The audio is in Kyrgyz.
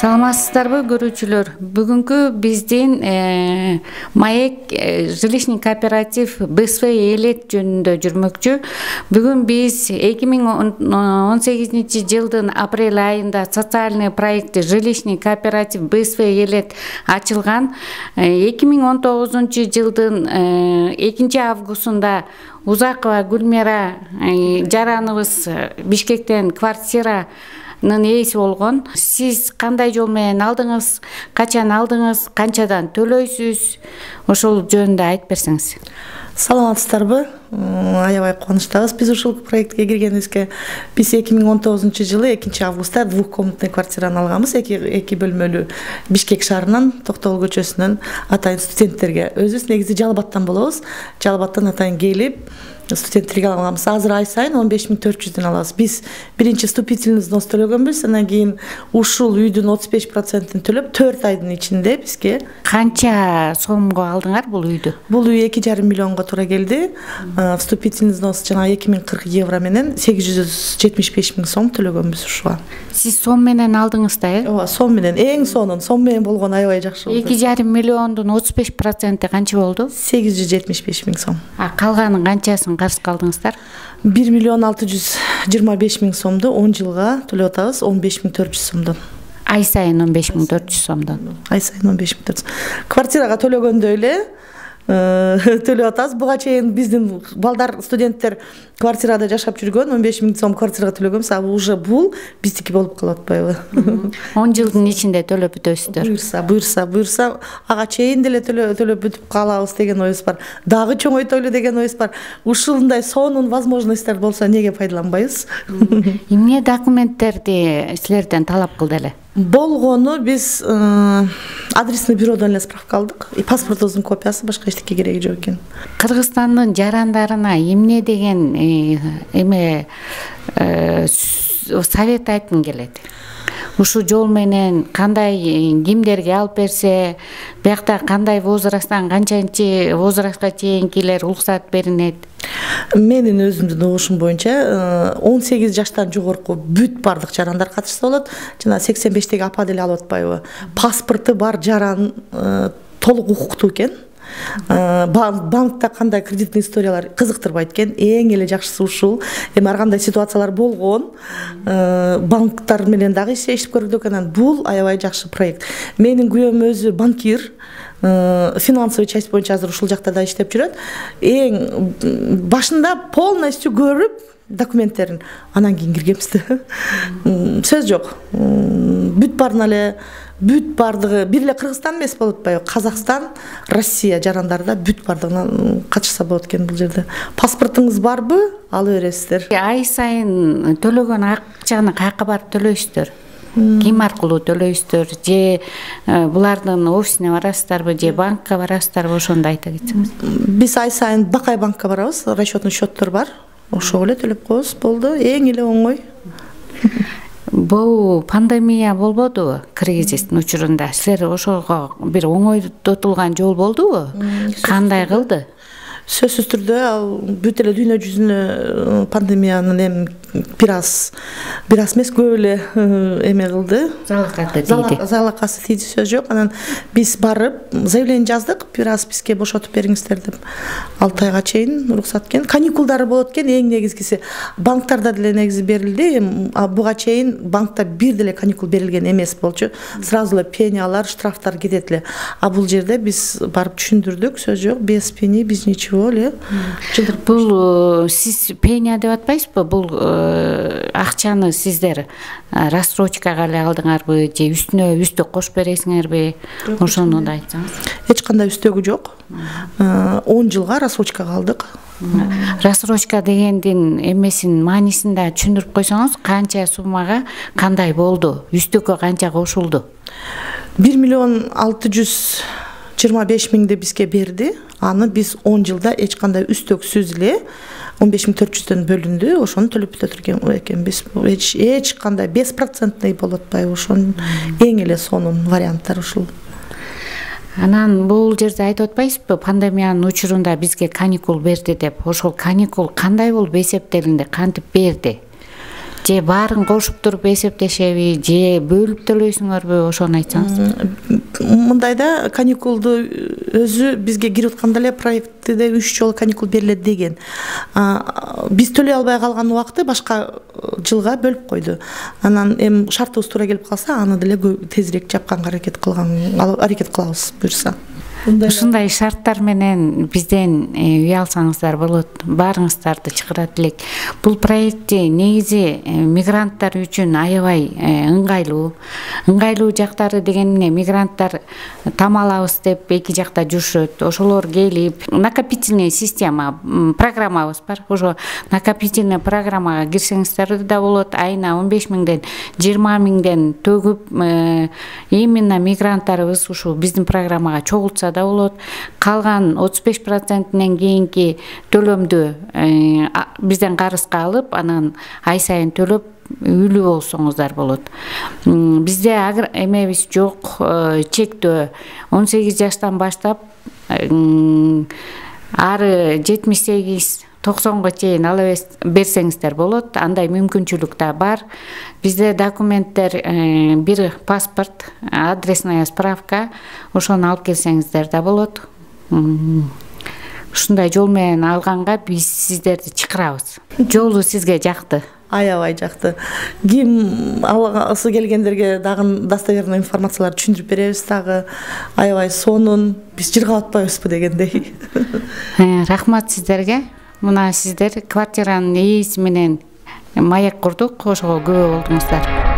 Саламатсыздарбы көрүүчүлөр? Бүгүнкү биздин маек жилищный кооператив БСВ элет жөнүндө жүрмөкчү. Бүгүн биз 2018 жылдын апрель айында социальный проекти жилищный кооператив БСВ элет ачылган. 2019 жылдын 2 августунда Узакова Гүлмира жараныбыз Бишкектен квартира ээси болгон. Сиз кандай жол менен алдыңыз, качан алдыңыз, канчадан төлөйсүз? Ошол жөнүндө айтып берсеңиз. Саламатсыздарбы? Аябай кубанычтабыз. Биз ушул проектке киргенибизге биз 2019 жылы 2 августта двухкомнатный квартираны алганбыз. Эки бөлмөлүү Бишкек шаарынан Токтогул көчөсүнөн атайын студенттерге. Өзүбүз негизи Жалбаттан болобуз. Жалбаттан атайын келип студенттерге алганбыз. Азыр ай сайын 15.400 алабыз. Биз биринчи вступительный взнос төлөгөнбүз, андан кийин ушул үйдүн 35%-ын төлөп 4 айдын ичинде бизге. Канча сомго алдыңар бул үйдү? Бул үй 2,5 миллионго туура келди. Вступительный взнос жана 2040 евро менен 875 000 сом төлөгөнбүз ушуга. Сиз сом менен алдыңыз да, э? Ооба, сом менен. Эң сонун сом менен болгон аябай жакшы болду. 2,5 миллиондун 35% канча болду? 875 000 сом. Калганын канчасын карызга алдыңыздар? 1,625 000 сомду 10 жылга төлөп атабыз, 15.400 сомдон. Ай сайын 15.400 сомдон. Ай сайын 15.400. Квартирага төлөгөндө эле төлөп атабыз. Буга чейин биздин балдар, студенттер квартирада жашап жүргөн 15 000 сом квартирага төлөгөнбүз. А уже бул биздики болуп калып атпайбы? 10 жылдын ичинде төлөп бүтөсүздөр. Буюрса, ага чейин деле төлөп бүтүп калабыз деген оюбуз бар. Дагы чоңойтойлу деген оюбуз бар. Ушундай сонун возможностьтер болсо неге пайдаланбайбыз? Эмне документтерди силерден талап кылды эле? Болгону биз адресный бюродон эле справка алдык. И паспортубуздун копиясы, башка эчтеке кереги жок экен. Кыргызстандын жарандарына эмне деген совет айткым келет? Ушу жол менен кандай кимдерге алып берсе, биякта кандай возрасттан канчанчы возрастка чейинкилер уруксат берилет? Менин өзүмдүн угушум боюнча 18 жаштан жогорку бүт бардык жарандар катышса болот. Жана 85-теги апа деле алып атпайбы? Паспорту бар жаран толук укуктуу экен. Банкта кандай кредитный историялар кызыктырбайт экен. Эң эле жакшысы ушул. Эми ар кандай ситуациялар болгон. Банктар менен дагы иштешип көрдүк экен. Бул аябай жакшы проект. Менин күйөөм өзү банкир. Финансовый часть боюнча азыр ушул жакта да иштеп жүрөт. Эң башында полностью көрүп документтерин, анан кийин киргенбиз. Сөз жок. Бүт барын эле бүт бардыгы бир эле Кыргызстан эмес болуп атпайбы? Казакстан, Россия жарандарда бүт бардыгынан катышса болот экен бул жерде. Паспортуңуз барбы? Алып бересиздер. Ай сайын төлөгөн акчаны каяка барып төлөйсүздөр? Ким аркылуу төлөйсүздөр? Же булардын офисине барасыздарбы, же банкка барасыздарбы? Ошондо айта кетсеңиз. Биз ай сайын Бакай банкка барабыз. Расчетный счеттор бар. Ошого эле төлөп коебуз. Болду. Эң эле оңой. Бул пандемия болбодубу кризистин учурунда? Силер ошого бир оңойтулган жол болдубу? Кандай кылды? Сөзсүз түрдө ал бүт эле дүйнө жүзүнө пандемиянын эми бир аз эмес көп эле эме кылды. Залакасы тийди, сөз жок. Анан биз барып заявление жаздык, бир аз бизге бошотуп бериңиздер деп. 6 айга чейин уруксат экен. Каникулдары болот экен, эң негизгиси. Банктарда деле негизи берилди. Буга чейин банкта бир деле каникул берилген эмес болчу. Сразу эле пениялар, штрафтар кетет эле. А бул жерде биз барып түшүндүрдүк, сөз жок, без пени, без ничего эле. Бул сиз пения деп атпайсызбы? Бул акчаны сиздер рассрочкага эле алдыңарбы, же үстүнө үстө кошуп бересиңерби? Ошону да айтсаңыз. Эч кандай үстөгү жок. 10 жылга рассрочкага алдык. Рассрочка дегендин эмесин маанисин да түшүндүрүп койсоңуз, канча суммага кандай болду? Үстөккө канча кошулду? 1,625 000 бизге берди. Аны биз 10 жылда эч кандай үстөксүз эле 15.400 бөлүндү. Ошону төлөп бүтөтүргөн экенбиз. Эч кандай 5% болуп атпайбы? Ошонун эң эле сонун варианттары ушул. Анан бул жерде айтып атпайсызбы, пандемиянын учурунда бизге каникул берди деп. Ошол каникул кандай болуп эсептелинди, кантип берди? же баарын кошуп туруп эсептешеби же бөлүп төлөйсүңөрбү, ошону айтсаңыз. Мындайда каникулду өзү бизге кирип атканда эле проектиде 3 жолу каникул берилет деген. Биз төлөй албай калган убакытты башка жылга бөлүп койду. Анан эми шартыбыз туура келип калса, аны деле тезирээк жапканга аракет кылабыз буюрса. Ушундай шарттар менен бизден үй алсаңыздар болот. Баарыңыздарды чакырат элек. Бул проекти негизи мигранттар үчүн аябай ыңгайлуу. Ыңгайлуу жактары деген эмне? Мигранттар там алабыз деп эки жакта жүрүшөт. Ошолор келип, накопительный система, программабыз бар. Ошо накопительный программага кирсеңиздер да болот. Айына 15 миңден 20 миңден төгүп, именно мигранттарыбыз ушу биздин программага чогултса да болот. Калган 35%-нен кийинки төлөмдү бизден карызга алып, анан ай сайын төлөп үйлүү болсоңуздар болот. Бизде эмебиз жок, чектөө 18 жаштан баштап ары 78-90-га чейин ала берсеңиздер болот. Андай мүмкүнчүлүк да бар. Бизде документтер бир паспорт, адресная справка, ошону алып келсеңиздер да болот. Ушундай жол менен алганга биз сиздерди чакырабыз. Жолу сизге жакты. Аябай жакты. Ким алгысы келгендерге дагы достоверный информацияларды түшүндүрүп беребиз дагы. Аябай сонун, биз жыргап атпайбызбы дегендей. Рахмат сиздерге. Мына сиздер квартиранын ээси менен маек курдук, ошого күбө болдуңуздар.